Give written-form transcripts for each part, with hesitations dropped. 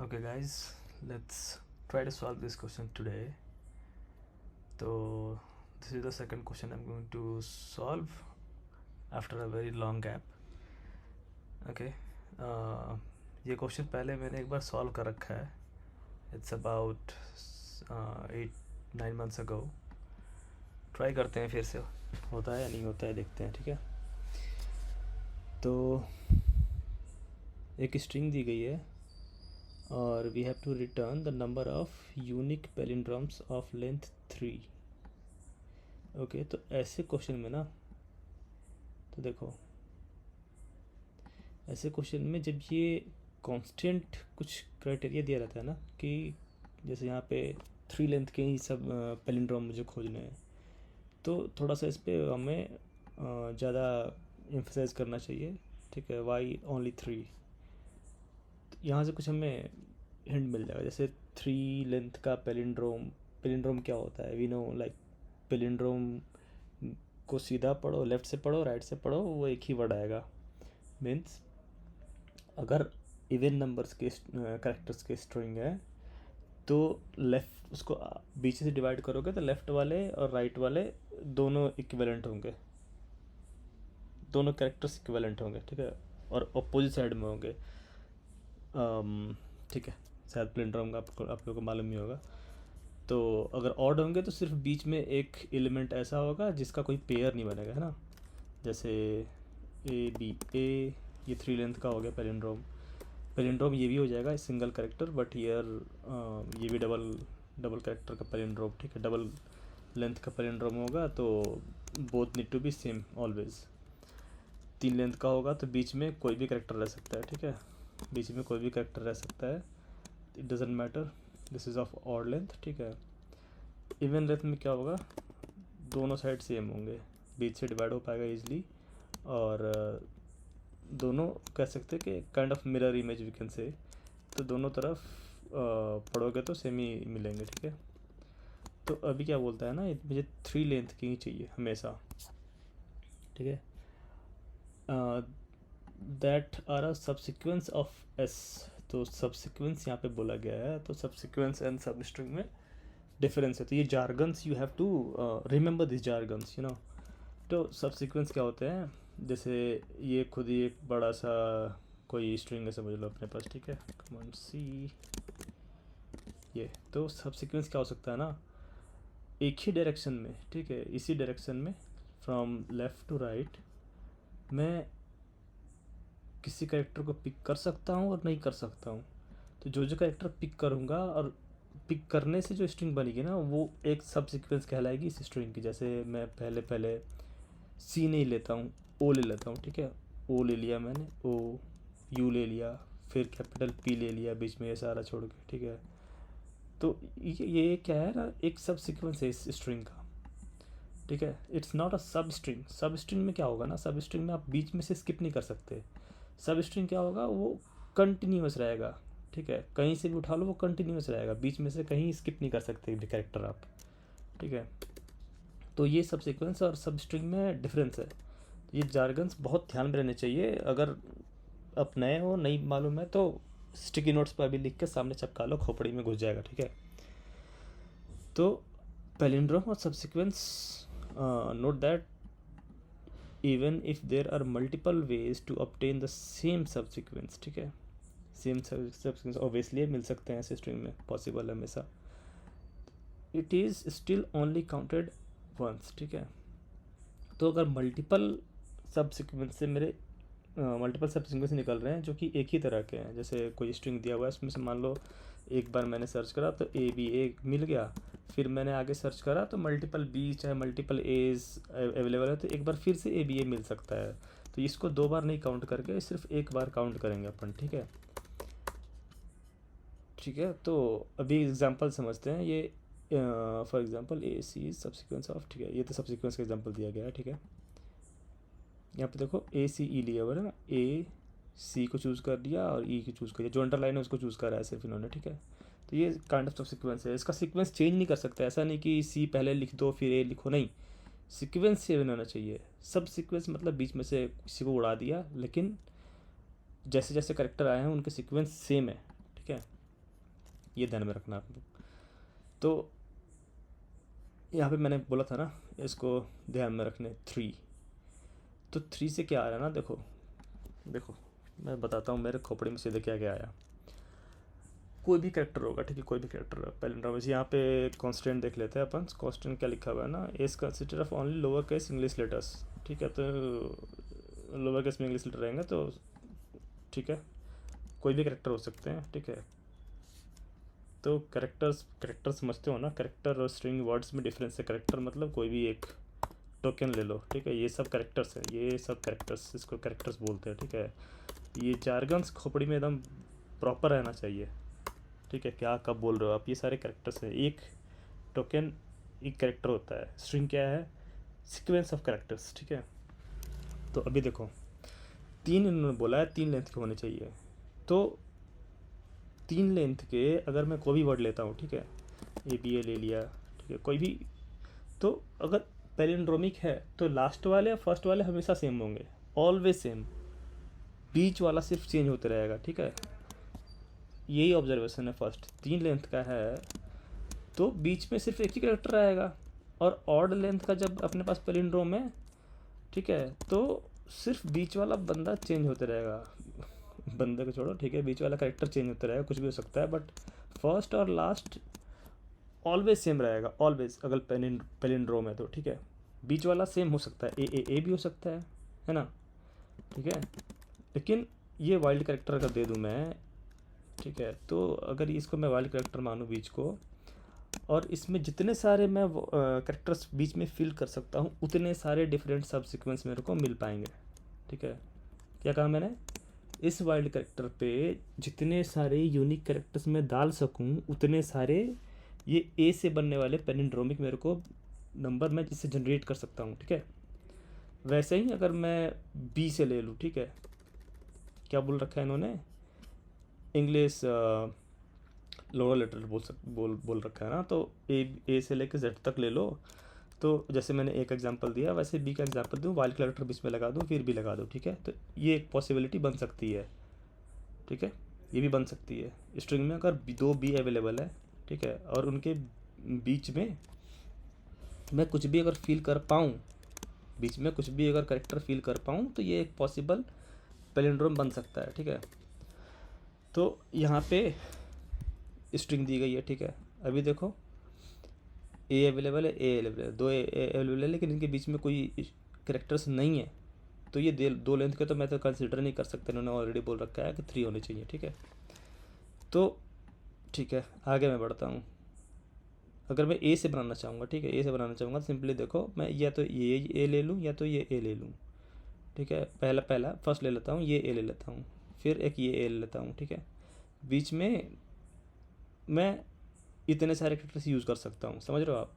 Okay, guys, let's try to solve this question today. So, this is the second question I'm going to solve after a very long gap. Okay, ये question पहले मैंने एक बार solve कर रखा है. It's about 8-9 months ago. Try करते हैं फिर से, होता है या नहीं होता है देखते हैं. ठीक है, तो एक स्ट्रिंग दी गई है और we have to return the number of unique palindromes of length 3. Okay, तो ऐसे क्वेश्चन में ना, तो देखो ऐसे क्वेश्चन में जब ये कांस्टेंट कुछ क्राइटेरिया दिया रहता है ना, कि जैसे यहाँ पे 3 लेंथ के ही सब पैलिंड्रोम मुझे खोजने हैं, तो थोड़ा सा इस पर हमें ज़्यादा एम्फसाइज करना चाहिए. ठीक है, वाई ओनली 3. यहाँ से कुछ हमें हिंट मिल जाएगा. जैसे 3 लेंथ का पैलिंड्रोम क्या होता है, वी नो लाइक पैलिंड्रोम को सीधा पढ़ो, लेफ़्ट से पढ़ो, राइट से पढ़ो, वो एक ही वर्ड आएगा. मीन्स अगर इवन नंबर्स के कैरेक्टर्स के स्ट्रिंग है तो लेफ़्ट उसको बीच से डिवाइड करोगे तो लेफ़्ट वाले और राइट वाले दोनों इक्विवेलेंट होंगे, दोनों कैरेक्टर्स इक्विवेलेंट होंगे. ठीक है, और अपोजिट साइड में होंगे. ठीक है, शायद पैलिंड्रोम का आप लोगों को मालूम ही होगा. तो अगर ऑड होंगे तो सिर्फ बीच में एक एलिमेंट ऐसा होगा जिसका कोई पेयर नहीं बनेगा, है ना. जैसे ए ये 3 लेंथ का हो गया पैलिंड्रोम ये भी हो जाएगा सिंगल कैरेक्टर, बट हियर ये भी डबल कैरेक्टर का पैलिंड्रोम. ठीक है, डबल लेंथ का पैलिंड्रोम होगा तो both need to be same always. 3 length का होगा तो बीच में कोई भी कैरेक्टर रह सकता है. ठीक है, बीच में कोई भी कैरेक्टर रह सकता है, it doesn't matter. This is of odd length. ठीक है, इवन लेंथ में क्या होगा, दोनों साइड सेम होंगे, बीच से डिवाइड हो पाएगा ईजिली, और दोनों कह सकते हैं कि kind of mirror image we can say. तो दोनों तरफ पढ़ोगे तो सेम ही मिलेंगे. ठीक है, तो अभी क्या बोलता है ना, मुझे 3 लेंथ की ही चाहिए हमेशा. ठीक है, that are a subsequence of S. तो सबसिक्वेंस यहाँ पे बोला गया है, तो सबसिक्वेंस एंड सब स्ट्रिंग में डिफरेंस है. तो ये jargons you have to remember this jargons, you know. तो सबसिक्वेंस क्या होते हैं, जैसे ये खुद ही एक बड़ा सा कोई स्ट्रिंग है समझ लो अपने पास. ठीक है, कम ऑन सी ये. तो सबसिक्वेंस क्या हो सकता है ना, एक ही डायरेक्शन में. ठीक है, इसी डायरेक्शन में फ्रॉम लेफ़्ट टू राइट मैं किसी कैरेक्टर को पिक कर सकता हूँ और नहीं कर सकता हूँ. तो जो कैरेक्टर पिक करूँगा और पिक करने से जो स्ट्रिंग बनेगी ना, वो एक सब सीक्वेंस कहलाएगी इस स्ट्रिंग की. जैसे मैं पहले सी नहीं लेता हूँ, ओ ले लेता हूँ. ठीक है, ओ ले लिया मैंने, ओ यू ले लिया, फिर कैपिटल पी ले लिया बीच में ये सारा छोड़ के. ठीक है, तो ये क्या है ना, एक सब सीक्वेंस है इस स्ट्रिंग का. ठीक है, इट्स नॉट अ सब स्ट्रिंग. सब स्ट्रिंग में क्या होगा ना, सब स्ट्रिंग में आप बीच में से स्किप नहीं कर सकते. सब स्ट्रिंग क्या होगा, वो कंटिन्यूस रहेगा. ठीक है, कहीं से भी उठा लो वो कंटिन्यूस रहेगा, बीच में से कहीं स्किप नहीं कर सकते कैरेक्टर आप. ठीक है, तो ये सब सीक्वेंस और सब स्ट्रिंग में डिफरेंस है. ये जार्गन्स बहुत ध्यान में रहने चाहिए. अगर आप नए हो, नहीं मालूम है, तो स्टिकी नोट्स पर अभी लिख के सामने चिपका लो, खोपड़ी में घुस जाएगा. ठीक है, तो पैलिंड्रोम और subsequence, note that even if there are multiple ways to obtain the same subsequence. ठीक है, सेम subsequence ऑब्वियसली मिल सकते हैं ऐसे स्ट्रिंग में, पॉसिबल है हमेशा. It is still only counted once. ठीक है, तो अगर मल्टीपल सबसिक्वेंस से मेरे मल्टीपल सबसिक्वेंस निकल रहे हैं जो कि एक ही तरह के हैं, जैसे कोई स्ट्रिंग दिया हुआ है, उसमें से मान लो एक बार मैंने सर्च करा तो ए बी ए मिल गया, फिर मैंने आगे सर्च करा तो मल्टीपल बी चाहे मल्टीपल एज अवेलेबल है, तो एक बार फिर से ए बी ए मिल सकता है. तो इसको 2 बार नहीं काउंट करके सिर्फ एक बार काउंट करेंगे अपन. ठीक है, ठीक है, तो अभी एग्जांपल समझते हैं. ये for example A C subsequence of. ठीक है, ये तो सबसिक्वेंस का एग्जांपल दिया गया है. ठीक है, यहाँ पे देखो ए सी ई लिया हुआ है ना, ए सी को चूज़ कर दिया और ई को चूज़ कर दिया, जो अंडरलाइन है उसको चूज़ करा है सिर्फ इन्होंने. ठीक है, तो ये काइंड ऑफ सब सीक्वेंस है. इसका सीक्वेंस चेंज नहीं कर सकता, ऐसा नहीं कि सी पहले लिख दो फिर ए लिखो, नहीं, सीक्वेंस सेम होना चाहिए. सब सीक्वेंस मतलब बीच में से किसी को उड़ा दिया, लेकिन जैसे जैसे करेक्टर आए हैं उनके सीक्वेंस सेम है. ठीक है, ये ध्यान में रखना आप लोग। तो यहाँ पे मैंने बोला था ना इसको ध्यान में रखने 3, तो 3 से क्या आ रहा है ना, देखो देखो मैं बताता हूँ मेरे खोपड़ी में सीधे क्या क्या आया। कोई भी कैरेक्टर होगा, ठीक है, कोई भी कैरेक्टर होगा पैलिंड्रोम। यहाँ पे कांस्टेंट देख लेते हैं अपन। कांस्टेंट क्या लिखा हुआ है ना, S consisted of only lower case English letters, ठीक है, तो लोअर केस में इंग्लिश लेटर रहेंगे तो ठीक है, कोई भी कैरेक्टर हो सकते हैं, ठीक है। तो कैरेक्टर समझते हो ना, कैरेक्टर और स्ट्रिंग वर्ड्स में डिफरेंस है। कैरेक्टर मतलब कोई भी एक टोकन ले लो, ठीक है, ये सब कैरेक्टर्स है, ये सब कैरेक्टर्स, इसको कैरेक्टर्स बोलते हैं, ठीक है। ये जार्गन्स खोपड़ी में एकदम प्रॉपर रहना चाहिए, ठीक है, क्या कब बोल रहे हो आप, ये सारे कैरेक्टर्स हैं। एक टोकन एक कैरेक्टर होता है, स्ट्रिंग क्या है, सीक्वेंस ऑफ कैरेक्टर्स, ठीक है। तो अभी देखो 3 इन्होंने बोला है, 3 लेंथ के होने चाहिए। तो 3 लेंथ के अगर मैं कोई भी वर्ड लेता हूँ, ठीक है, ए बी ए ले लिया, ठीक है, कोई भी, तो अगर पैलिंड्रोमिक है तो लास्ट वाले या फर्स्ट वाले हमेशा सेम होंगे, ऑलवेज सेम। बीच वाला सिर्फ चेंज होते रहेगा, ठीक है। यही ऑब्जर्वेशन है फर्स्ट। 3 लेंथ का है तो बीच में सिर्फ एक ही कैरेक्टर रहेगा, और ऑड लेंथ का जब अपने पास पैलिंड्रोम है, ठीक है, तो सिर्फ बीच वाला बंदा चेंज होते रहेगा। बंदे को छोड़ो, ठीक है, बीच वाला कैरेक्टर चेंज होता रहेगा, कुछ भी हो सकता है, बट फर्स्ट और लास्ट ऑलवेज सेम रहेगा, ऑलवेज। अगर पैलिंड्रोम है तो ठीक है, बीच वाला सेम हो सकता है, ए भी हो सकता है ना, ठीक है। लेकिन ये वाइल्ड कैरेक्टर अगर दे दूँ मैं, ठीक है, तो अगर इसको मैं वाइल्ड कैरेक्टर मानूँ बीच को, और इसमें जितने सारे मैं कैरेक्टर्स बीच में फिल कर सकता हूँ, उतने सारे डिफरेंट सब सीक्वेंस मेरे को मिल पाएंगे, ठीक है। क्या कहा मैंने, इस वाइल्ड कैरेक्टर पे जितने सारे यूनिक कैरेक्टर्स मैं डाल सकूं, उतने सारे ये ए से बनने वाले पैलिंड्रोमिक मेरे को नंबर मैं जिससे जनरेट कर सकता हूँ, ठीक है। वैसे ही अगर मैं बी से ले लूँ, ठीक है, क्या बोल रखा है इन्होंने, इंग्लिश लोअर लेटर बोल रखा है ना, तो ए से लेकर जेड तक ले लो। तो जैसे मैंने एक एग्जांपल दिया, वैसे बी का एग्जांपल दूँ, वाइल्ड कैरेक्टर बीच में लगा दूँ, फिर भी लगा दूँ, ठीक है। तो ये एक पॉसिबिलिटी बन सकती है, ठीक है, ये भी बन सकती है। स्ट्रिंग में अगर 2 बी अवेलेबल है, ठीक है, और उनके बीच में मैं कुछ भी अगर फील कर पाऊँ, बीच में कुछ भी अगर कैरेक्टर फील कर पाऊँ, तो ये एक पॉसिबल पैलिंड्रोम बन सकता है, ठीक है। तो यहाँ पे स्ट्रिंग दी गई है, ठीक है। अभी देखो ए अवेलेबल है, ए अवेलेबल है, 2 ए अवेलेबल है, लेकिन इनके बीच में कोई कैरेक्टर्स नहीं है, तो ये 2 लेंथ के तो मैं तो कंसिडर नहीं कर सकता, इन्होंने ऑलरेडी बोल रखा है कि 3 होने चाहिए, ठीक है। तो ठीक है, आगे मैं बढ़ता हूँ। अगर मैं ए से बनाना चाहूँगा, ठीक है, ए से बनाना चाहूँगा, सिंपली देखो मैं या तो ये ए ले लूँ या तो ये ए ले लूँ, ठीक है। पहला फर्स्ट ले लेता हूँ, ये ए ले लेता हूँ, फिर एक ये ए ले लेता हूँ, ठीक है। बीच में मैं इतने सारे कैरेक्टर्स यूज़ कर सकता हूँ, समझ रहे हो आप।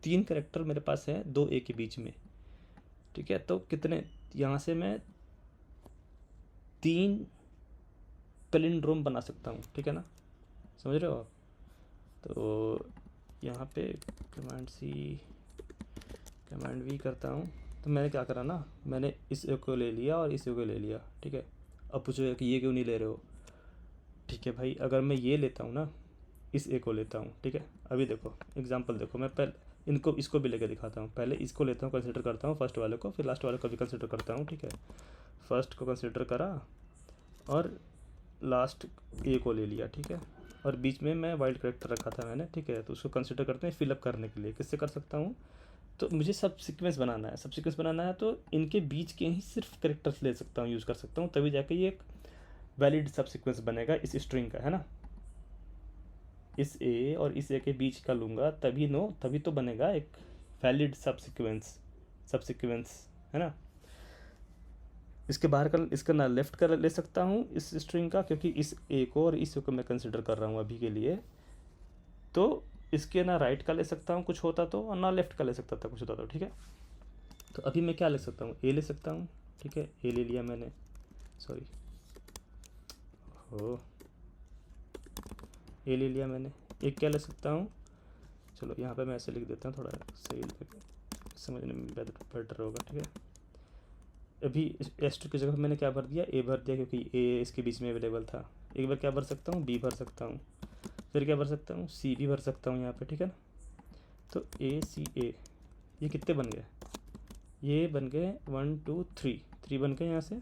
3 कैरेक्टर मेरे पास है 2 ए के बीच में, ठीक है। तो कितने, यहाँ से मैं 3 पैलिंड्रोम बना सकता हूँ, ठीक है ना, समझ रहे हो आप। तो यहाँ पे कमांड सी कमांड वी करता हूँ, तो मैंने क्या करा ना, मैंने इस ए को ले लिया और इस ए को ले लिया, ठीक है। अब पूछो कि ये क्यों नहीं ले रहे हो, ठीक है भाई, अगर मैं ये लेता हूँ ना, इस ए को लेता हूँ, ठीक है। अभी देखो एग्जांपल देखो, मैं पहले इसको भी लेके दिखाता हूँ। पहले इसको लेता हूँ, कंसिडर करता हूँ फर्स्ट वाले को, फिर लास्ट वाले को भी कंसिडर करता हूँ, ठीक है। फर्स्ट को कंसिडर करा और लास्ट ए को ले लिया, ठीक है। और बीच में मैं वाइल्ड कैरेक्टर रखा था मैंने, ठीक है, तो उसको कंसिडर करते हैं फिलअप करने के लिए। किससे कर सकता हूँ, तो मुझे सब सीक्वेंस बनाना है, सब सीक्वेंस बनाना है, तो इनके बीच के ही सिर्फ कैरेक्टर्स ले सकता हूँ, यूज़ कर सकता हूँ, तभी जाके ये एक वैलिड सब सीक्वेंस बनेगा इस स्ट्रिंग का, है ना। इस ए और इस ए के बीच का लूँगा तभी तो बनेगा एक वैलिड सब सीक्वेंस, है ना। इसके बाहर का, इसका ना लेफ़्ट का ले सकता हूँ इस स्ट्रिंग का, क्योंकि इस ए को और इस ए को मैं कंसिडर कर रहा हूँ अभी के लिए। तो इसके ना राइट का ले सकता हूँ कुछ होता तो, और ना लेफ़्ट का ले सकता था कुछ होता तो, ठीक है। तो अभी मैं क्या ले सकता हूँ, ए ले सकता हूँ, ठीक है, ए ले लिया मैंने, सॉरी हो, ए ले लिया मैंने। एक क्या ले सकता हूँ, चलो यहाँ पे मैं ऐसे लिख देता हूँ, थोड़ा सही समझने में बेटर होगा, ठीक है। अभी एस टू की जगह मैंने क्या भर दिया, ए भर दिया, क्योंकि ए इसके बीच में अवेलेबल था। एक बार क्या भर सकता हूँ, बी भर सकता हूँ, फिर क्या भर सकता हूँ, सी भी भर सकता हूँ यहाँ पे, ठीक है ना। तो ए सी ए, ये कितने बन गए, ये बन गए 1 2 3 बन गए यहाँ से,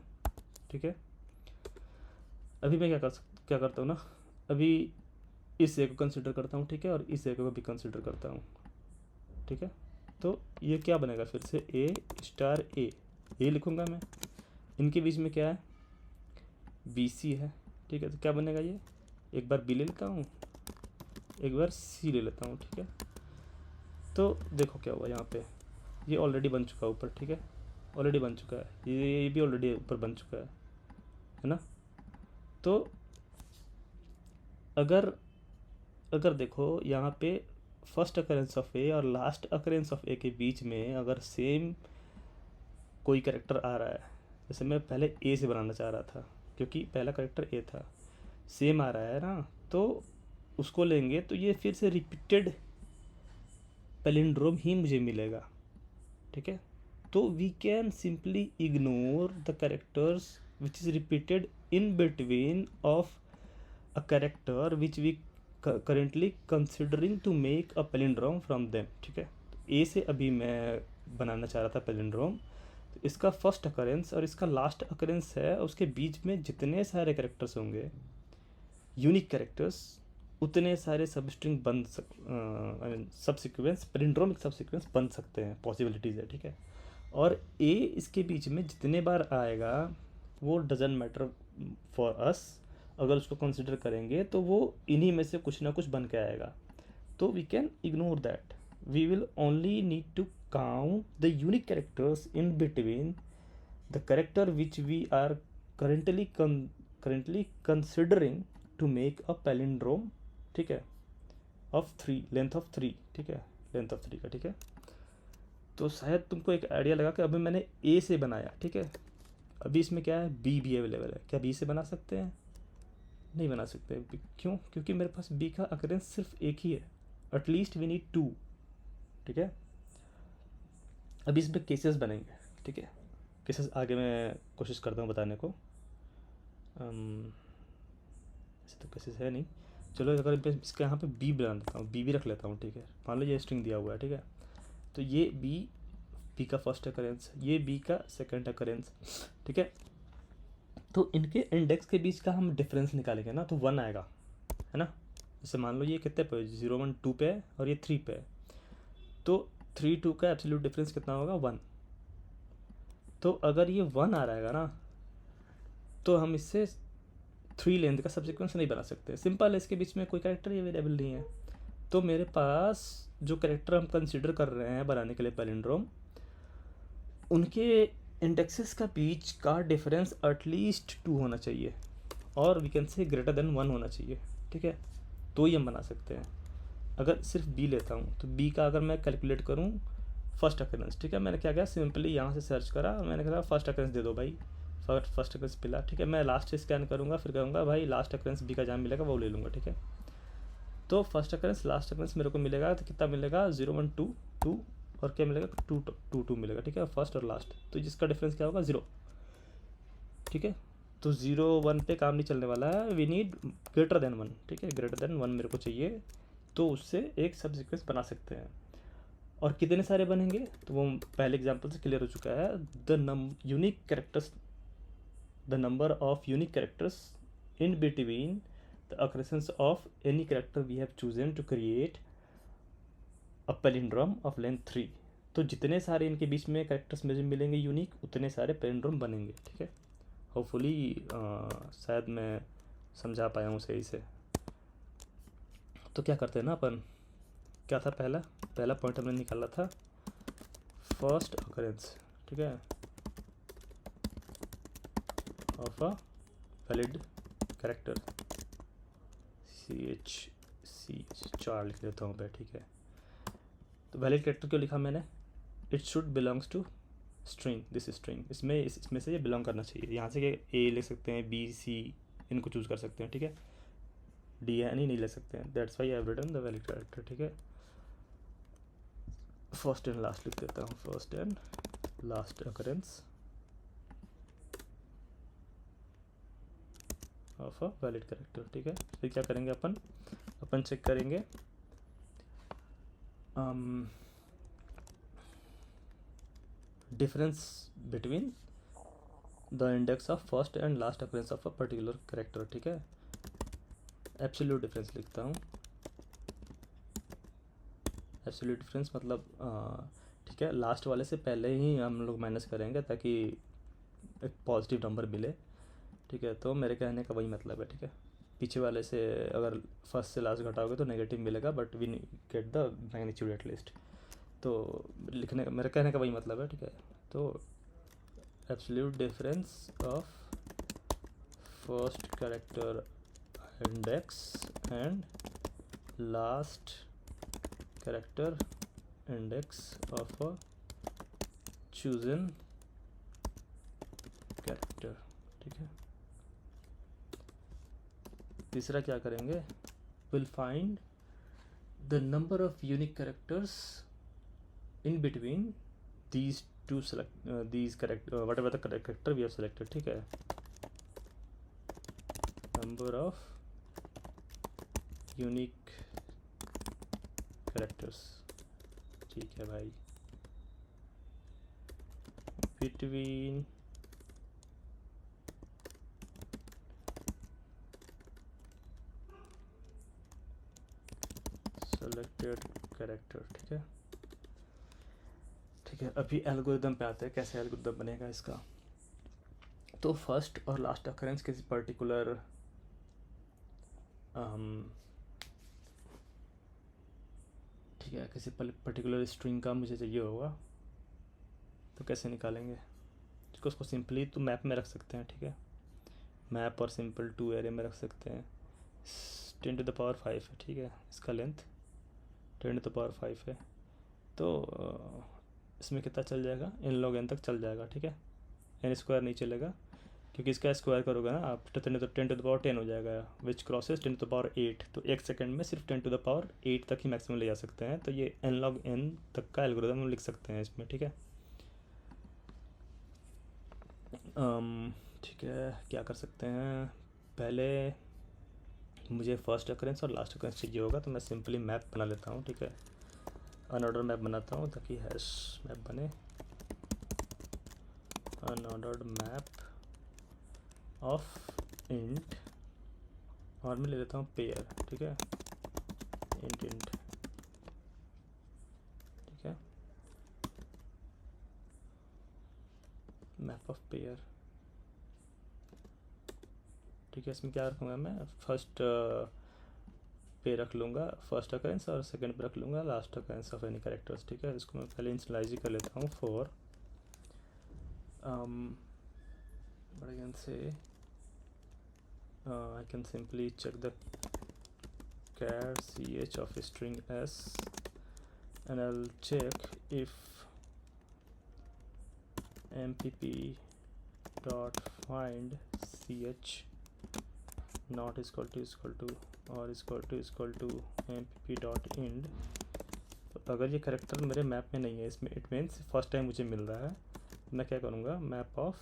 ठीक है। अभी मैं क्या करता हूँ ना, अभी इस ए को कंसिडर करता हूँ, ठीक है, और इस ए को भी कंसिडर करता हूँ, ठीक है। तो ये क्या बनेगा, फिर से ए स्टार ए लिखूँगा मैं। इनके बीच में क्या है, बी सी है, ठीक है। तो क्या बनेगा, ये एक बार बी ले लेता हूँ, एक बार सी ले लेता हूँ, ठीक है। तो देखो क्या हुआ यहाँ पे, ये ऑलरेडी बन चुका है ऊपर, ठीक है, ऑलरेडी बन चुका है, ये भी ऑलरेडी ऊपर बन चुका है ना। तो अगर अगर देखो यहाँ पे फर्स्ट अकरेंस ऑफ ए और लास्ट अकरेंस ऑफ ए के बीच में अगर सेम कोई करेक्टर आ रहा है, जैसे मैं पहले ए से बनाना चाह रहा था क्योंकि पहला करेक्टर ए था, सेम आ रहा है ना, तो उसको लेंगे तो ये फिर से रिपीटेड पैलिंड्रोम ही मुझे मिलेगा, ठीक है। तो we can simply ignore the characters which is repeated in between of a character which we currently considering to make a palindrome from them, ठीक है। ए से अभी मैं बनाना चाह रहा था पैलिंड्रोम, तो इसका फर्स्ट अकरेंस और इसका लास्ट अकरेंस है, उसके बीच में जितने सारे करेक्टर्स होंगे यूनिक करेक्टर्स, उतने सारे सब स्ट्रिंग बन आई मीन सब सीक्वेंस, पैलिंड्रोमिक सब सीक्वेंस बन सकते हैं, पॉसिबिलिटीज़ है, ठीक है। और ए इसके बीच में जितने बार आएगा वो डजंट मैटर फॉर अस, अगर उसको कंसिडर करेंगे तो वो इन्हीं में से कुछ ना कुछ बन के आएगा। तो we can ignore that, we will only need to count the unique characters in between the character which we are currently considering to make a palindrome, ठीक है, ऑफ 3, लेंथ ऑफ 3, ठीक है, लेंथ ऑफ 3 का, ठीक है। तो शायद तुमको एक आइडिया लगा कि अभी मैंने ए से बनाया, ठीक है, अभी इसमें क्या है, बी भी अवेलेबल है, क्या बी से बना सकते हैं, नहीं बना सकते, क्यों, क्योंकि मेरे पास बी का अकरेंस सिर्फ एक ही है, एटलीस्ट वी नीड 2, ठीक है। अभी इसमें केसेस बनेंगे, ठीक है, केसेस आगे मैं कोशिश करता हूँ बताने को, ऐसे तो केसेस है नहीं, चलो अगर इसके यहाँ पे बी बना देता हूँ, बी भी रख लेता हूँ, ठीक है। मान लो ये स्ट्रिंग दिया हुआ है, ठीक है, तो ये बी का फर्स्ट अकरेंस, ये बी का सेकंड अकरेंस, ठीक है। तो इनके इंडेक्स के बीच का हम डिफरेंस निकालेंगे ना, तो 1 आएगा, है ना। जैसे मान लो ये कितने पे, 0 1 2 पे है और ये 3 पे है, तो 3 2 का एब्सोल्यूट डिफरेंस कितना होगा, 1। तो अगर ये 1 आ रहेगा ना, तो हम इससे 3 लेंथ का सब्सिक्वेंस नहीं बना सकते, सिंपल है, इसके बीच में कोई कैरेक्टर ही अवेलेबल नहीं है। तो मेरे पास जो कैरेक्टर हम कंसिडर कर रहे हैं बनाने के लिए पैलिंड्रोम, उनके इंडेक्सेस का बीच का डिफरेंस एटलीस्ट 2 होना चाहिए, और we can say greater than 1 होना चाहिए, ठीक है, तो ही हम बना सकते हैं। अगर सिर्फ बी लेता हूँ तो बी का अगर मैं कैलकुलेट करूँ फर्स्ट अकरेंस, ठीक है, मैंने क्या किया, सिंपली यहाँ से सर्च करा, मैंने कहा फर्स्ट अकरेंस दे दो भाई, फर्स्ट अकरेंस मिला, ठीक है। मैं लास्ट से स्कैन करूँगा, फिर कहूँगा भाई लास्ट अकरेंस बी का जहाँ मिलेगा वो ले लूँगा, ठीक है। तो फर्स्ट अकरेंस लास्ट अकरेंस मेरे को मिलेगा, तो कितना मिलेगा, 0 1 2 2, और क्या मिलेगा, 2 2 2 मिलेगा, ठीक है, फर्स्ट और लास्ट, तो जिसका डिफरेंस क्या होगा, 0, ठीक है। तो 0 1 पे काम नहीं चलने वाला है, वी नीड ग्रेटर देन 1, ठीक है, ग्रेटर देन 1 मेरे को चाहिए, तो उससे एक सब सीक्वेंस बना सकते हैं। और कितने सारे बनेंगे, तो वो पहले एग्जांपल से क्लियर हो चुका है, unique characters, the number of unique characters in between the occurrence of any character we have chosen to create a palindrome of length 3। तो जितने सारे इनके बीच में कैरेक्टर्स मुझे मिलेंगे यूनिक, उतने सारे पैलिंड्रोम बनेंगे, ठीक है। होपफुली शायद मैं समझा पाया हूँ सही से। तो क्या करते हैं ना अपन, क्या था पहला पॉइंट हमने निकाला था फर्स्ट अकरेंस, ठीक है, ऑफ अ वैलिड कैरेक्टर, सी 4 लिख देता हूँ मैं, ठीक है। तो वैलिड कैरेक्टर क्यों लिखा मैंने, it should belongs to string, this string, इसमें से ये बिलोंग करना चाहिए, यहाँ से ए ले सकते हैं, बी सी इनको चूज़ कर सकते हैं, ठीक है, डी एन नहीं ले सकते हैं, that's why I have written the valid character, ठीक है। फर्स्ट एंड लास्ट लिख देता हूँ, first and last occurrence of a valid character, ठीक है। फिर क्या करेंगे अपन, अपन चेक करेंगे difference between the index of first and last occurrence of a particular character. ठीक है, एब्सोल्यूट डिफरेंस लिखता हूँ। एब्सोल्यूट डिफरेंस मतलब ठीक है, लास्ट वाले से पहले ही हम लोग माइनस करेंगे ताकि एक पॉजिटिव नंबर मिले। ठीक है, तो मेरे कहने का वही मतलब है। ठीक है, पीछे वाले से अगर फर्स्ट से लास्ट घटाओगे तो नेगेटिव मिलेगा, but we get the magnitude at least. तो लिखने का मेरे कहने का वही मतलब है। ठीक है, तो absolute difference of first character index and last character index of a chosen character. ठीक है, तीसरा क्या करेंगे, will find the number of unique characters in between these two select these character whatever the character we have selected। ठीक है, number of unique characters। ठीक है भाई, between selected character। ठीक है, ठीक है, अभी एल्गोरिदम पे आते हैं, कैसे एल्गोरिदम बनेगा इसका। तो फर्स्ट और लास्ट अकरेंस किसी पर्टिकुलर ठीक है, किसी पर्टिकुलर स्ट्रिंग का मुझे चाहिए होगा, तो कैसे निकालेंगे इसको। उसको सिंपली तो मैप में रख सकते हैं। ठीक है, मैप और सिंपल टू एरे में रख सकते हैं। 10⁵ है। ठीक है, इसका लेंथ 10⁵ है, तो इसमें कितना चल जाएगा, n log n तक चल जाएगा। ठीक है, n² नहीं चलेगा, क्योंकि इसका स्क्वायर करोगे ना आप तो 10⁻10 हो जाएगा, विच क्रॉसेस 10⁸8। तो एक सेकंड में सिर्फ 10⁸8 तक ही मैक्सिमम ले जा सकते हैं। तो ये n log n तक का एल्गोरिदम हम लिख सकते हैं इसमें। ठीक है, ठीक है, क्या कर सकते हैं, पहले मुझे फर्स्ट अकरेंस और लास्ट अकरेंस चाहिए होगा, तो मैं सिंपली मैप बना लेता हूँ। ठीक है, अनऑर्डर मैप बनाता हूँ ताकि हैश मैप बने। अनऑर्डर्ड मैप ऑफ इंट, और मैं ले लेता हूँ पेयर। ठीक है, इंट इंट। ठीक है, मैप ऑफ पेयर। ठीक है, इसमें क्या रखूँगा मैं, फर्स्ट पे रख लूँगा फर्स्ट अकरेंस और सेकंड पे रख लूँगा last occurrence of any characters. ठीक है, इसको मैं पहले इनिशियलाइज ही कर लेता हूँ for but I can say I can simply check the char ch of string s, and I'll check if mpp dot find ch not is equal to or is equal to mpp dot end। तो अगर ये character मेरे map में नहीं है, इसमें it means first time मुझे मिल रहा है, मैं क्या करूँगा, मैप ऑफ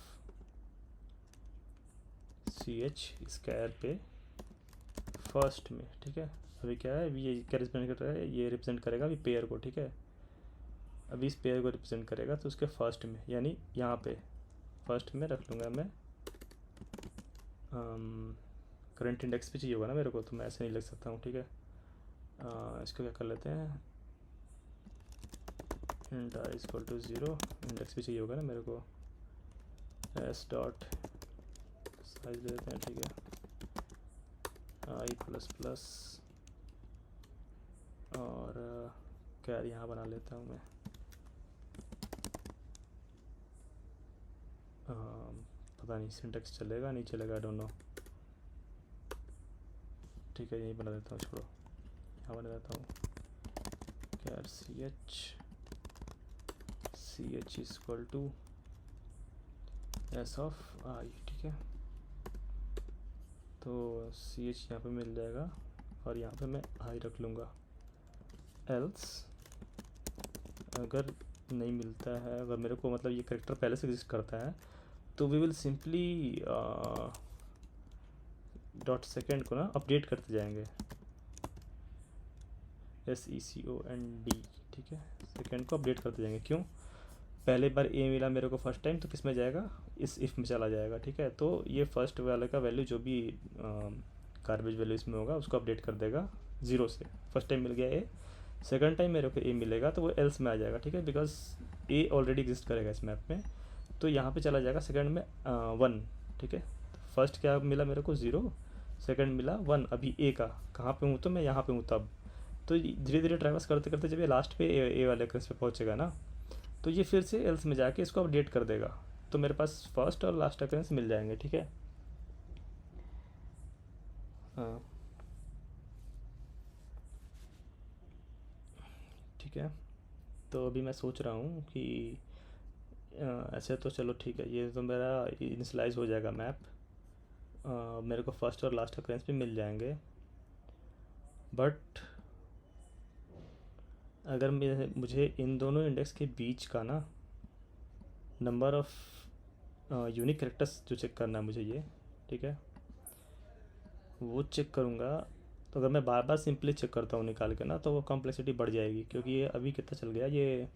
ch स्क्वायर पे फर्स्ट में। ठीक है, अभी क्या है, अभी ये क्या रिप्रेजेंट कर रहा है, ये रिप्रेजेंट करेगा अभी पेयर को। ठीक है, अभी इस पेयर को रिप्रेजेंट करेगा, तो उसके फर्स्ट में यानी यहाँ पे फर्स्ट में रख लूँगा मैं। करंट इंडेक्स भी चाहिए होगा ना मेरे को, तो मैं ऐसे नहीं लिख सकता हूँ। ठीक है, इसको क्या कर लेते हैं, int i equal to 0, index भी चाहिए होगा ना मेरे को, s डॉट साइज ले लेते हैं। ठीक है, i प्लस प्लस और कैर यहाँ बना लेता हूँ मैं। पता नहीं सिंटेक्स चलेगा नहीं चलेगा, आई डोंट नो। ठीक है, यही बना देता हूँ, छोड़ो, यहाँ बना देता हूँ char ch equal to s of i। ठीक है, तो ch यहाँ पे मिल जाएगा और यहाँ पे मैं i रख लूँगा। एल्स अगर नहीं मिलता है, अगर मेरे को मतलब ये करेक्टर पहले से एग्जिस्ट करता है, तो we will simply dot second को ना अपडेट करते जाएंगे। SECOND, ठीक है। सेकंड को अपडेट करते जाएंगे, क्यों, पहले बार ए मिला मेरे को फर्स्ट टाइम तो किस में जाएगा, इस इफ़ में चला जाएगा, ठीक है। तो ये फर्स्ट वाले का वैल्यू जो भी गार्बेज वैल्यू इसमें होगा उसको अपडेट कर देगा 0 से। फर्स्ट टाइम मिल गया ए, सेकंड टाइम मेरे को ए मिलेगा तो वो एल्स में आ जाएगा, ठीक है, बिकॉज ए ऑलरेडी एग्जिस्ट करेगा इस मैप में। तो यहाँ पे चला जाएगा सेकंड में 1, ठीक है। फर्स्ट क्या मिला मेरे को 0, सेकंड मिला 1। अभी ए का कहाँ पे हूँ, तो मैं यहाँ पे हूँ तब। तो धीरे धीरे ट्रैवर्स करते करते जब ये लास्ट पे ए वाले क्रस पे पहुँचेगा ना, तो ये फिर से एल्स में जाके इसको अपडेट कर देगा। तो मेरे पास फर्स्ट और लास्ट अकरेंस मिल जाएंगे, ठीक है। हाँ, ठीक है। तो अभी मैं सोच रहा हूँ कि ऐसे तो चलो ठीक है, ये तो मेरा इनिशलाइज हो जाएगा मैप, मेरे को फर्स्ट और लास्ट अकरेंस भी मिल जाएंगे। बट अगर मुझे इन दोनों इंडेक्स के बीच का ना नंबर ऑफ़ यूनिक कैरेक्टर्स जो चेक करना है मुझे ये, ठीक है, वो चेक करूँगा। तो अगर मैं बार बार सिंपली चेक करता हूँ निकाल के ना, तो वो कॉम्प्लेक्सिटी बढ़ जाएगी, क्योंकि ये अभी कितना चल गया, ये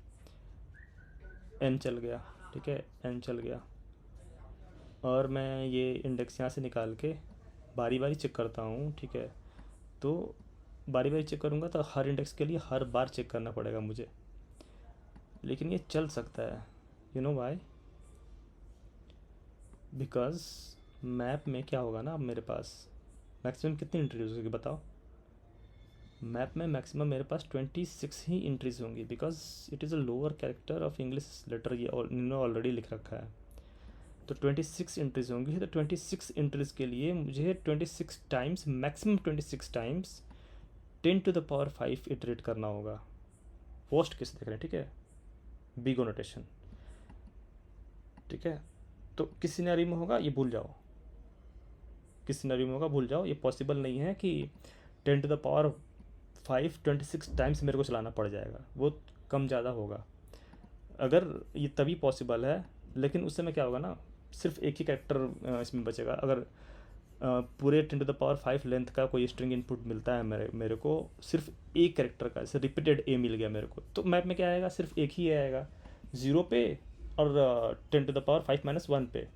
n चल गया, ठीक है, n चल गया। और मैं ये इंडेक्स यहाँ से निकाल के बारी बारी चेक करता हूँ, ठीक है। तो बारी बारी चेक करूँगा तो हर इंडेक्स के लिए हर बार चेक करना पड़ेगा मुझे, लेकिन ये चल सकता है। You know why, because map में क्या होगा ना, अब मेरे पास मैक्सिमम कितनी एंट्रीज होगी बताओ। मैप में मैक्सिमम मेरे पास 26 ही एंट्रीज होंगी, because it is a lower character of English letter, ये इन्होंने ऑलरेडी लिख रखा है। तो 26 एंट्रीज होंगी, तो 26 एंट्रीज के लिए मुझे 26 टाइम्स, मैक्सिमम 26 टाइम्स 10⁵ इटरेट करना होगा। पोस्ट किस देख रहे हैं, ठीक है, बिग नोटेशन, ठीक है। तो किस सिनेरियो में होगा ये भूल जाओ, किस सिनेरियो में होगा भूल जाओ, ये पॉसिबल नहीं है कि 10⁵ 26 टाइम्स मेरे को चलाना पड़ जाएगा, वो कम ज़्यादा होगा। अगर ये तभी पॉसिबल है, लेकिन उस समय क्या होगा ना, सिर्फ एक ही कैरेक्टर इसमें बचेगा। अगर पूरे 10⁵ लेंथ का कोई स्ट्रिंग इनपुट मिलता है मेरे को सिर्फ एक कैरेक्टर का, जैसे रिपीटेड ए मिल गया मेरे को, तो मैप में क्या आएगा, सिर्फ एक ही आएगा, 0 पे और 10⁵ -1 पे, है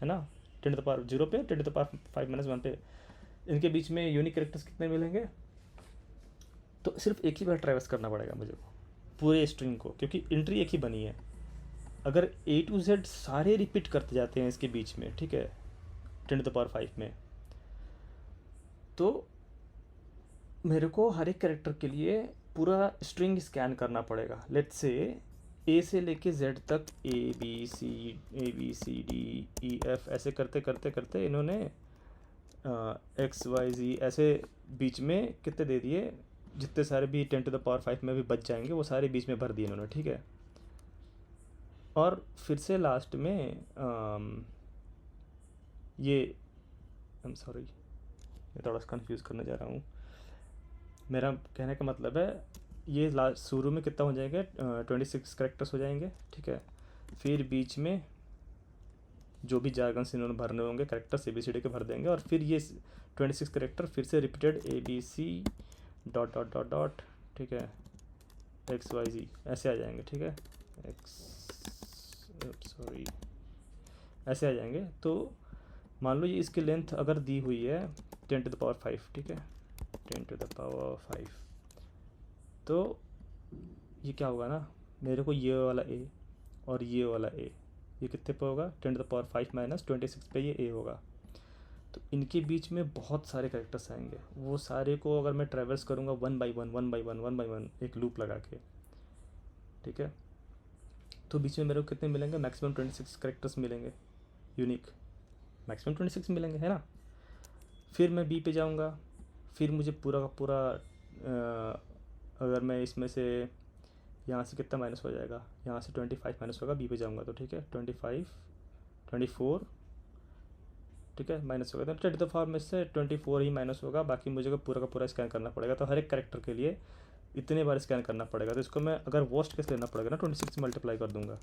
ना। 0 पे 10⁵ -1 पे, इनके बीच में यूनिक कैरेक्टर्स कितने मिलेंगे। तो सिर्फ एक ही बार ट्रैवर्स करना पड़ेगा मुझे को पूरे स्ट्रिंग को, क्योंकि एंट्री एक ही बनी है। अगर A to Z सारे रिपीट करते जाते हैं इसके बीच में, ठीक है, 10⁵ में, तो मेरे को हर एक कैरेक्टर के लिए पूरा स्ट्रिंग स्कैन करना पड़ेगा। लेट्स से A से लेके Z तक ABCD ऐसे करते करते करते इन्होंने XYZ ऐसे बीच में कितने दे दिए, जितने सारे भी 10⁵ में भी बच जाएंगे वो सारे बीच में भर दिए इन्होंने, ठीक है। और फिर से लास्ट में ये आई एम सॉरी, मैं थोड़ा सा कन्फ्यूज़ करने जा रहा हूँ। मेरा कहने का मतलब है ये लास्ट शुरू में कितना हो जाएंगे, 26 कैरेक्टर्स हो जाएंगे, ठीक है। फिर बीच में जो भी जार्गन्स इन्होंने भरने होंगे कैरेक्टर्स ABCD के भर देंगे, और फिर ये 26 कैरेक्टर फिर से रिपीटेड ABC ... ठीक है, XYZ ऐसे आ जाएंगे, ठीक है, ऐसे आ जाएंगे। तो मान लो ये इसकी लेंथ अगर दी हुई है 10⁵, ठीक है, 10⁵, तो ये क्या होगा ना, मेरे को ये वाला A और ये वाला A, ये कितने पे होगा, 10⁵ -26 पे ये A होगा। तो इनके बीच में बहुत सारे कैरेक्टर्स आएंगे, वो सारे को अगर मैं ट्रैवर्स करूँगा 1 by 1 एक लूप लगा के, ठीक है, तो बीच में मेरे को कितने मिलेंगे, मैक्सिमम 26 कैरेक्टर्स मिलेंगे यूनिक, मैक्सिमम 26 मिलेंगे, है ना। फिर मैं B पे जाऊँगा, फिर मुझे पूरा का पूरा अगर मैं इसमें से यहाँ से कितना माइनस हो जाएगा, यहाँ से 25 माइनस होगा, B पे जाऊँगा तो, ठीक है, 24, ठीक है, माइनस होगा, तो 10⁵ में से 24 ही माइनस होगा, बाकी मुझे को पूरा का पूरा स्कैन करना पड़ेगा। तो हर एक कैरेक्टर के लिए इतने बार स्कैन करना पड़ेगा। तो इसको मैं अगर वर्स्ट केस लेना पड़ेगा ना, 26 मल्टीप्लाई कर दूंगा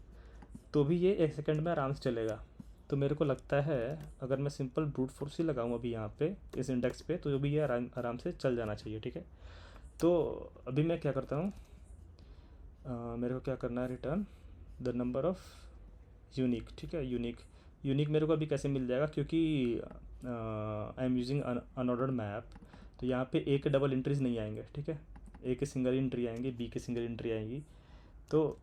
तो भी ये 1 सेकंड में आराम से चलेगा। तो मेरे को लगता है अगर मैं सिंपल ब्रूट फोर्स ही लगाऊँ अभी यहाँ पे इस इंडेक्स पे, तो भी ये आराम से चल जाना चाहिए, ठीक है। तो अभी मैं क्या करता हूँ, मेरे को क्या करना है, return the number of unique, ठीक है। यूनिक मेरे को अभी कैसे मिल जाएगा, क्योंकि I am using unordered map, तो यहाँ पे ए के डबल एंट्रीज नहीं आएंगे, ठीक है। ए के सिंगल एंट्री आएंगी, बी के सिंगल एंट्री आएंगी। तो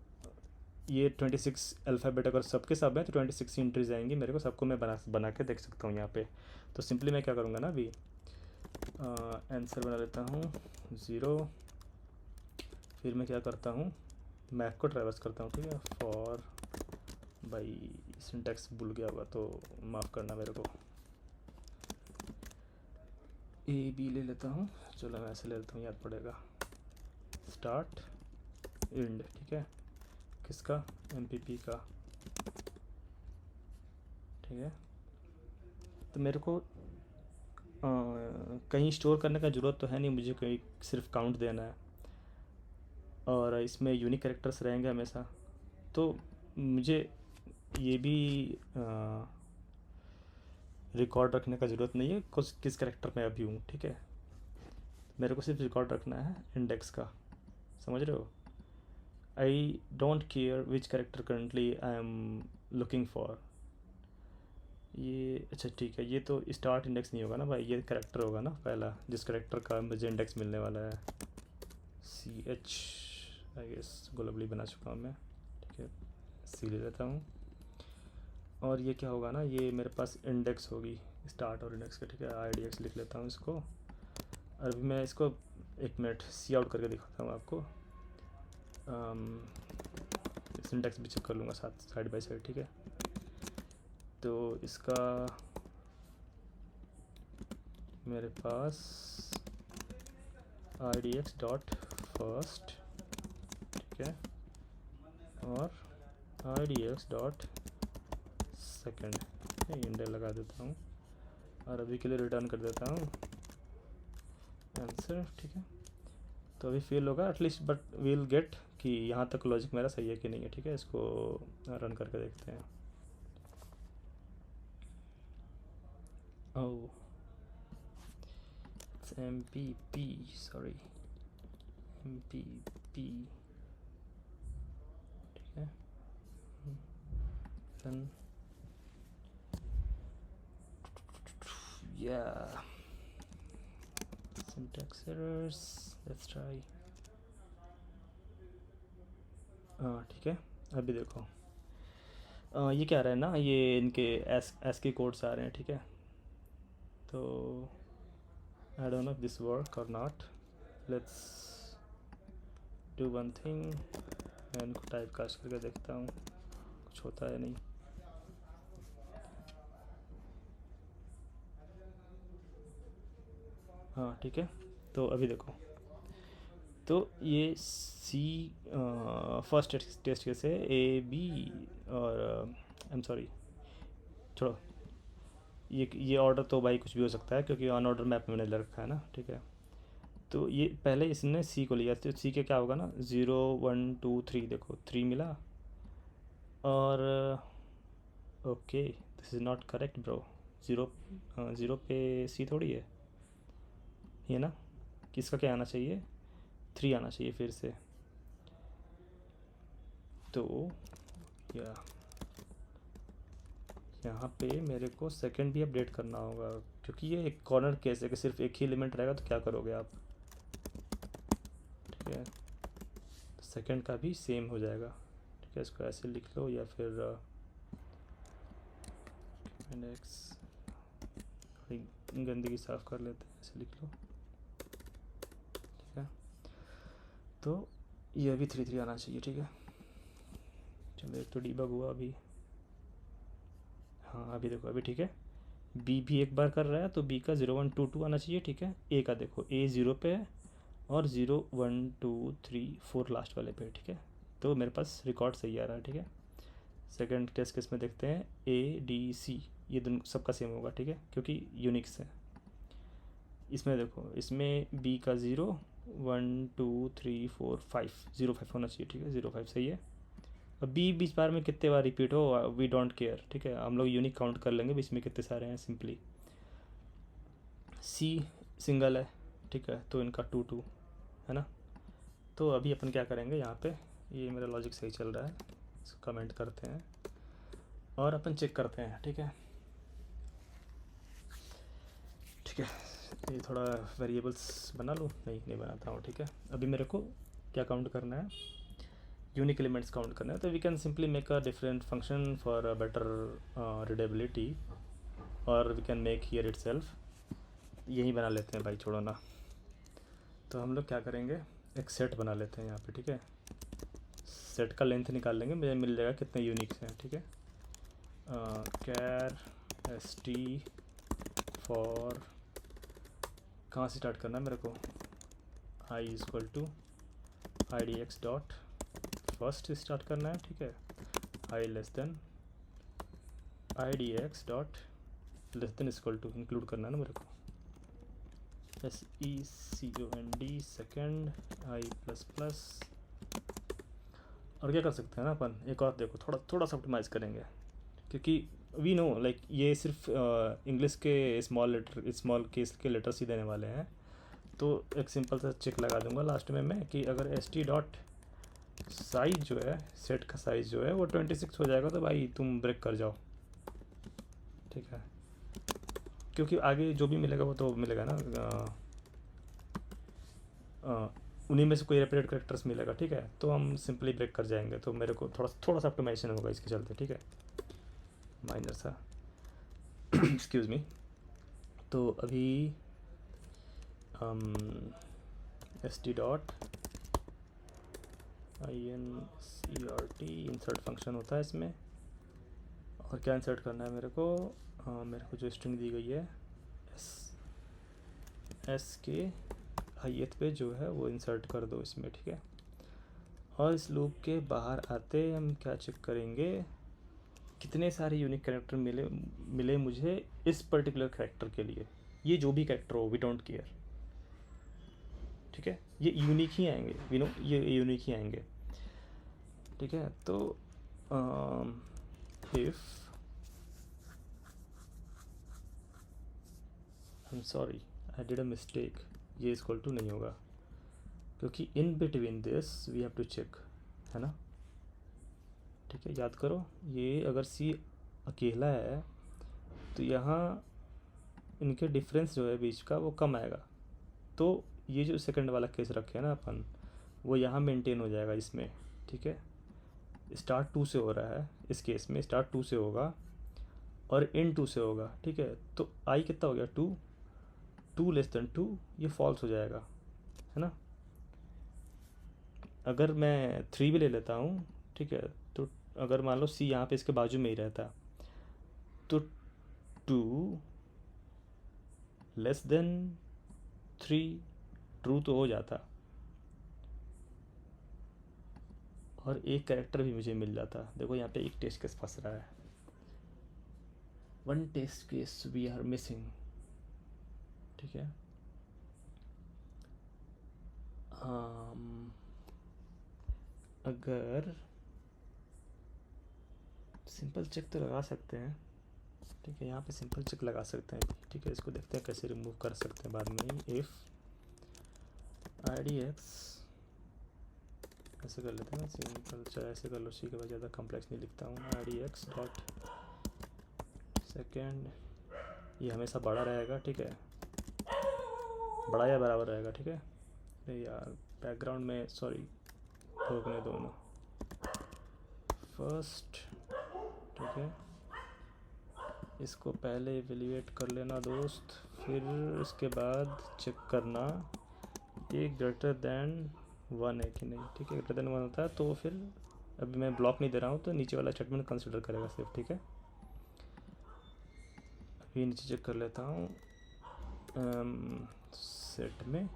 ये 26 अल्फ़ाबेट अगर सबके सब हैं तो 26 एंट्रीज आएंगी मेरे को, सबको मैं बना के देख सकता हूँ यहाँ पे। तो सिंपली मैं क्या करूँगा ना, अभी आंसर बना लेता हूँ 0। फिर मैं क्या करता हूँ, मैप को ट्रैवर्स करता हूँ, ठीक है। फॉर भाई सिंटैक्स भूल गया होगा तो माफ़ करना मेरे को। ए बी ले लेता हूँ, चलो मैं ऐसे ले लेता हूँ, याद पड़ेगा। स्टार्ट एंड, ठीक है। किसका, MPP का, ठीक है। तो मेरे को कहीं स्टोर करने का ज़रूरत तो है नहीं, मुझे कहीं सिर्फ काउंट देना है, और इसमें यूनिक कैरेक्टर्स रहेंगे हमेशा। तो मुझे ये भी रिकॉर्ड रखने का ज़रूरत नहीं है किस कैरेक्टर में अभी हूँ, ठीक है। मेरे को सिर्फ रिकॉर्ड रखना है इंडेक्स का, समझ रहे हो। I don't care which character currently I am looking for. ये अच्छा ठीक है, ये तो स्टार्ट इंडेक्स नहीं होगा ना भाई, ये कैरेक्टर होगा ना पहला, जिस कैरेक्टर का मुझे इंडेक्स मिलने वाला है। CH आई गेस गुलबली बना चुका हूँ मैं, ठीक है। C ले लेता हूँ, और ये क्या होगा ना, ये मेरे पास इंडेक्स होगी स्टार्ट और इंडेक्स का, ठीक है। IDX लिख लेता हूँ इसको। और अभी मैं इसको 1 मिनट सी आउट करके दिखाता हूँ आपको। सिंटैक्स भी चेक कर लूँगा साथ, साइड बाय साइड, ठीक है। तो इसका मेरे पास IDX डॉट फर्स्ट, ठीक है, और IDX डॉट सेकेंड, इंडेक्स लगा देता हूँ, और अभी के लिए रिटर्न कर देता हूँ आंसर, ठीक है। तो अभी फेल होगा एटलीस्ट, बट वील गेट कि यहाँ तक लॉजिक मेरा सही है कि नहीं है, ठीक है। इसको रन करके देखते हैं। ओह MPP, सॉरी MPP, ठीक है। Run, yeah, syntax errors, let's try। हाँ ठीक है, अभी देखो ये क्या आ रहा है ना, ये इनके एस के कोड्स आ रहे हैं, ठीक है। तो I don't know if this work और not, let's do one thing. मैं इनको टाइप कास्ट करके देखता हूँ कुछ होता है नहीं। हाँ ठीक है, तो अभी देखो, तो ये सी फर्स्ट टेस्ट केस है, AB, और आई एम सॉरी, छोड़ो, ये ऑर्डर तो भाई कुछ भी हो सकता है क्योंकि ऑन ऑर्डर मैप में मैंने ले रखा है ना, ठीक है। तो ये पहले इसने C को लिया, तो C के क्या होगा ना, 0 1 2 3, देखो 3 मिला, और okay this is not correct bro. Zero पे C थोड़ी है ये ना, किसका क्या आना चाहिए, 3 आना चाहिए फिर से। तो या यहाँ पे मेरे को सेकंड भी अपडेट करना होगा, क्योंकि ये एक कॉर्नर केस है कि सिर्फ एक ही एलिमेंट रहेगा, तो क्या करोगे आप, ठीक है। सेकंड का भी सेम हो जाएगा, ठीक है। इसको ऐसे लिख लो, या फिर इंडेक्स गंदगी साफ़ कर लेते हैं, ऐसे लिख लो, ठीक है। तो ये अभी 3 आना चाहिए, ठीक है। चलो एक तो डीबग हुआ अभी, हाँ अभी देखो, अभी ठीक है। बी भी एक बार कर रहा है, तो बी का 0 1 2 2 आना चाहिए, ठीक है। ए का देखो, A 0 पे है, और 0 1 2 3 4 लास्ट वाले पे, ठीक है। तो मेरे पास रिकॉर्ड सही आ रहा है, ठीक है। सेकंड टेस्ट केस में देखते हैं, ADC, ये दोनों सबका सेम होगा, ठीक है, क्योंकि यूनिक्स है। इसमें देखो, इसमें B का 0 1 2 3 4 5 0 5 होना चाहिए, ठीक है। 0 5 सही है। अब बी बीच बार में कितने बार रिपीट हो, वी डोंट केयर, ठीक है। हम लोग यूनिक काउंट कर लेंगे बीच में कितने सारे हैं सिंपली। C सिंगल है, ठीक है, तो इनका 2 2 है ना। तो अभी अपन क्या करेंगे यहाँ पे, ये मेरा लॉजिक सही चल रहा है, इसको कमेंट करते हैं और अपन चेक करते हैं। ठीक है, ठीक है। ये थोड़ा वेरिएबल्स बना लूँ, नहीं बनाता हूँ। ठीक है, अभी मेरे को क्या काउंट करना है, यूनिक एलिमेंट्स काउंट करना है। तो we can simply make a different function for better readability, और we can make here itself. यही बना लेते हैं भाई, छोड़ो ना। तो हम लोग क्या करेंगे, एक सेट बना लेते हैं यहाँ पे। ठीक है, सेट का लेंथ निकाल लेंगे, मुझे मिल जाएगा कितने यूनिक्स हैं। ठीक है, कैर एस टी फॉर, कहाँ से स्टार्ट करना है मेरे को, I equal to I D X dot first start करना है। ठीक है, I less than I D X dot less than equal to include करना है ना मेरे को, S E C O N D second I plus plus. और क्या कर सकते हैं ना अपन, एक और देखो, थोड़ा सा ऑप्टिमाइज़ करेंगे, क्योंकि वी नो लाइक ये सिर्फ इंग्लिश के स्मॉल केस के लेटर्स ही देने वाले हैं। तो एक सिंपल सा चेक लगा दूंगा लास्ट में मैं, कि अगर एस टी डॉट साइज जो है, सेट का साइज़ जो है वो 26 हो जाएगा, तो भाई तुम ब्रेक कर जाओ। ठीक है, क्योंकि आगे जो भी मिलेगा वो तो मिलेगा ना, उन्हीं में से कोई रिपीटेड करेक्टर्स मिलेगा। ठीक है, तो हम सिंपली ब्रेक कर जाएंगे। तो मेरे को थोड़ा सा ऑप्टिमाइजेशन होगा इसके चलते। ठीक है, माइनर सा एक्सक्यूज़ मी। तो अभी S T dot I N C R T insert function होता है इसमें, और क्या इंसर्ट करना है मेरे को, मेरे को जो स्ट्रिंग दी गई है एस के हाईएथ पे जो है वो इंसर्ट कर दो इसमें। ठीक है, और इस लूप के बाहर आते हम क्या चेक करेंगे, कितने सारे यूनिक कैरेक्टर मिले मुझे इस पर्टिकुलर कैरेक्टर के लिए। ये जो भी कैरेक्टर हो, वी डोंट केयर। ठीक है, ये यूनिक ही आएंगे, वी नो ये यूनिक ही आएंगे। ठीक है, तो if I am sorry I did a mistake, ये इक्वल टू नहीं होगा, क्योंकि in between this we have to check, है ना। ठीक है, याद करो, ये अगर सी अकेला है तो यहाँ इनके डिफरेंस जो है बीच का वो कम आएगा। तो ये जो सेकंड वाला केस रखे हैं ना अपन, वो यहाँ मेंटेन हो जाएगा इसमें। ठीक है, स्टार्ट 2 से हो रहा है इस केस में, स्टार्ट 2 से होगा और इन 2 से होगा। ठीक है, तो आई कितना हो गया, 2, 2 लेस देन 2, ये फॉल्स हो जाएगा, है ना। अगर मैं 3 भी ले लेता हूँ, ठीक है, तो अगर मान लो सी यहाँ पे इसके बाजू में ही रहता, तो 2 लेस देन 3 ट्रू तो हो जाता, और एक कैरेक्टर भी मुझे मिल जाता। देखो यहाँ पे एक टेस्ट केस फंस रहा है, one test case we are missing. ठीक है, अगर सिंपल चेक तो लगा सकते हैं। ठीक है, यहाँ पे सिंपल चेक लगा सकते हैं। ठीक है, इसको देखते हैं कैसे रिमूव कर सकते हैं बाद में ही। इफ़ आई डी एक्स, ऐसे कर लेते हैं ना सिंपल, चाहे ऐसे कर लो, सी के बाद ज़्यादा कॉम्प्लेक्स नहीं लिखता हूँ। आई डी एक्स डॉट सेकेंड, ये हमेशा बड़ा रहेगा। ठीक है, बड़ा या बराबर रहेगा। ठीक है, अरे यार बैकग्राउंड में सॉरी, रोकने दोनों फर्स्ट। ठीक है, इसको पहले इवेल्युएट कर लेना दोस्त, फिर इसके बाद चेक करना ये ग्रेटर दैन 1 है कि नहीं। ठीक है, ग्रेटर दैन 1 होता है तो फिर अभी मैं ब्लॉक नहीं दे रहा हूँ, तो नीचे वाला स्टेटमेंट कंसिडर करेगा सिर्फ। ठीक है, अभी नीचे चेक कर लेता हूँ, सेट में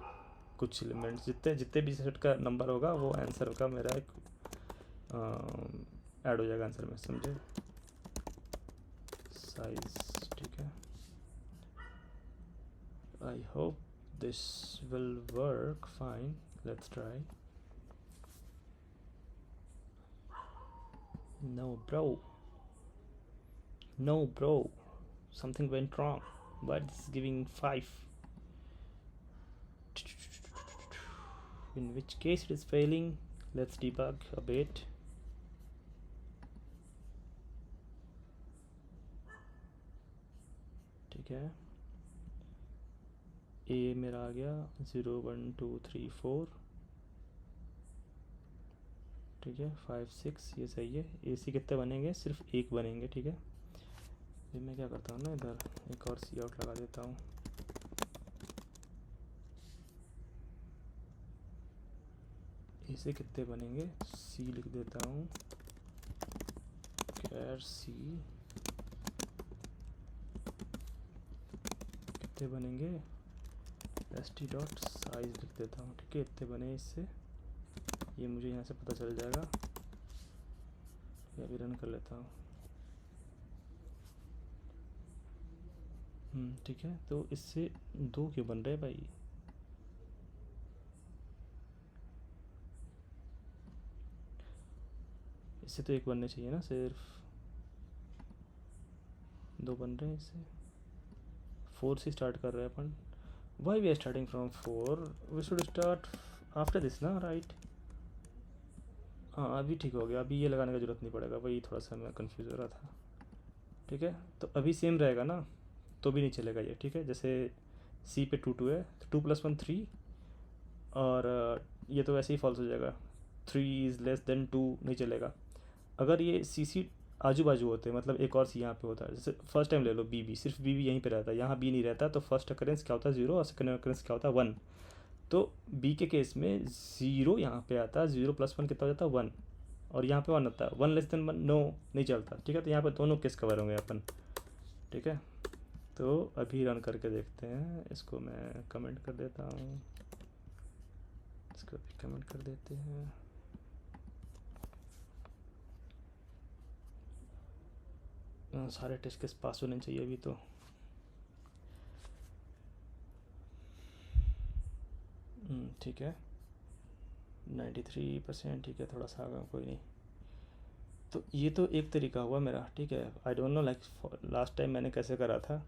कुछ एलिमेंट्स जितने भी सेट का नंबर होगा वो आंसर का मेरा एक ऐड हो जाएगा आंसर में, समझे, साइज। ठीक है, I hope this will work fine, let's try. No bro, something went wrong. Why this is giving 5? in which case it is failing. Let's debug a bit. ठीक है, ए मेरा आ गया 0 1 2 3 4, ठीक है, 5 6, ये सही है। ए सी कितने बनेंगे? सिर्फ एक बनेंगे, ठीक है। फिर मैं क्या करता हूँ ना, इधर एक और सी आउट लगा देता हूँ। ए से कितने बनेंगे? सी लिख देता हूँ, कैर सी कितने बनेंगे? एस टी डॉट साइज लिख देता हूँ, ठीक है। इतने बने इससे, ये मुझे यहाँ से पता चल जाएगा। या भी रन कर लेता हूँ, ठीक है। तो इससे 2 क्यों बन रहे भाई? इससे तो 1 बनने चाहिए ना, सिर्फ 2 बन रहे हैं इससे। 4 से स्टार्ट कर रहे हैं अपन। Why we are starting from 4? We should start after this ना, राइट? हाँ, अभी ठीक हो गया। अभी ये लगाने का ज़रूरत नहीं पड़ेगा, वही थोड़ा सा मैं कंफ्यूज हो रहा था, ठीक है। तो अभी सेम रहेगा ना, तो भी नहीं चलेगा ये, ठीक है। जैसे सी पे 2 2 है, 2 + 1 3, और ये तो वैसे ही फॉल्स हो जाएगा। 3 इज़ लेस देन 2 नहीं चलेगा। अगर ये सी सी आजू बाजू होते हैं, मतलब एक और सी यहाँ पे होता है, जैसे फर्स्ट टाइम ले लो बी बी, सिर्फ बी बी यहीं पे रहता है, यहाँ बी नहीं रहता, तो फर्स्ट अकरेंस क्या होता है? 0, और सेकंड अकरेंस क्या होता है? 1। तो बी के केस में 0 यहाँ पे आता है, 0 + 1 कितना हो जाता है? 1, और यहाँ पे 1 आता है। 1 लेस देन 1 नो, नहीं चलता, ठीक है। तो यहाँ पे दोनों केस कवर होंगे अपन, ठीक है। तो अभी रन करके देखते हैं। इसको मैं कमेंट कर देता हूँ, इसको भी कमेंट कर देते हैं। सारे टेस्ट केस पास होने चाहिए अभी तो। ठीक है, 93%, ठीक है। थोड़ा सा आगा, कोई नहीं। तो ये तो एक तरीका हुआ मेरा, ठीक है। आई don't know like last time मैंने कैसे करा था।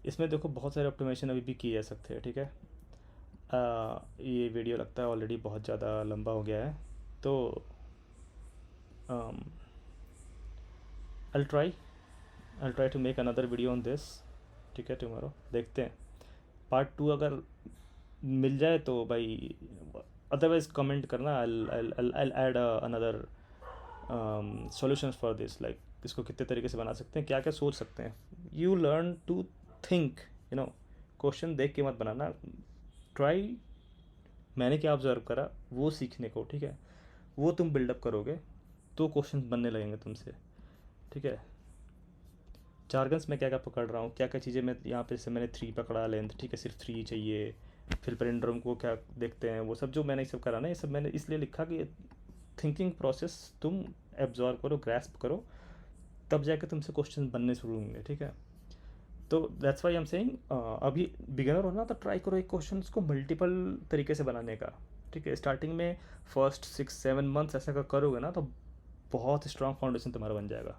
इसमें देखो बहुत सारे ऑप्टिमाइजेशन अभी भी किए जा सकते हैं, ठीक है। ये वीडियो लगता है ऑलरेडी बहुत ज़्यादा लंबा हो गया है, तो I try to make another video on this, ठीक है, टुमारो। देखते हैं पार्ट 2 अगर मिल जाए तो भाई, अदरवाइज कमेंट करना। I add another solutions for this, like इसको कितने तरीके से बना सकते हैं, क्या क्या सोच सकते हैं। You learn to think, you know. Question देख के मत बनाना, ट्राई मैंने क्या ऑब्जर्व करा वो सीखने को, ठीक है। वो तुम बिल्डअप करोगे तो क्वेश्चन बनने लगेंगे तुमसे, ठीक है। जार्गन्स में क्या क्या पकड़ रहा हूँ, क्या क्या चीज़ें मैं यहाँ पे, जैसे मैंने 3 पकड़ा लेंथ, ठीक है, सिर्फ 3 चाहिए। फिर पेरेंड्रम को क्या देखते हैं, वो सब जो मैंने ये सब करा ना, ये सब मैंने इसलिए लिखा कि थिंकिंग प्रोसेस तुम एब्जॉर्व करो, ग्रैस्प करो, तब जाके तुमसे क्वेश्चन बनने शुरू होंगे, ठीक है। तो that's why I am saying, अभी बिगिनर हो ना, तो ट्राई करो एक क्वेश्चन को मल्टीपल तरीके से बनाने का, ठीक है। स्टार्टिंग में फर्स्ट 6 7 मंथ्स ऐसा करोगे ना, तो बहुत स्ट्रॉन्ग फाउंडेशन तुम्हारा बन जाएगा।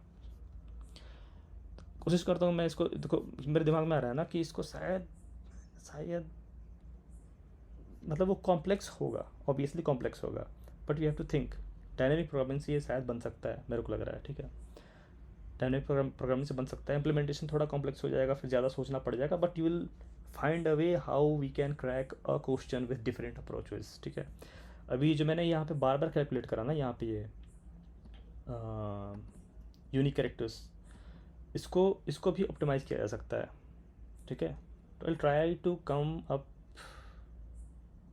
कोशिश करता हूँ मैं इसको, देखो मेरे दिमाग में आ रहा है ना कि इसको शायद शायद मतलब वो कॉम्प्लेक्स होगा, ऑब्वियसली कॉम्प्लेक्स होगा, but you have to think. Dynamic programming से ये शायद बन सकता है, मेरे को लग रहा है, ठीक है। डायनेमिक प्रोग्रामिंग से बन सकता है। इम्प्लीमेंटेशन थोड़ा कॉम्प्लेक्स हो जाएगा, फिर ज़्यादा सोचना पड़ जाएगा, but you will find a way how we can crack a question with different approaches, ठीक है। अभी जो मैंने यहाँ पे बार बार कैलकुलेट करा ना, यहाँ पे ये यूनिक कैरेक्टर्स, इसको भी ऑप्टिमाइज़ किया जा सकता है, ठीक है। तो I try to come up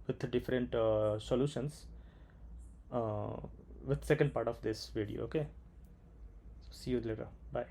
with different solutions with second part of this video, okay. So see you later, bye.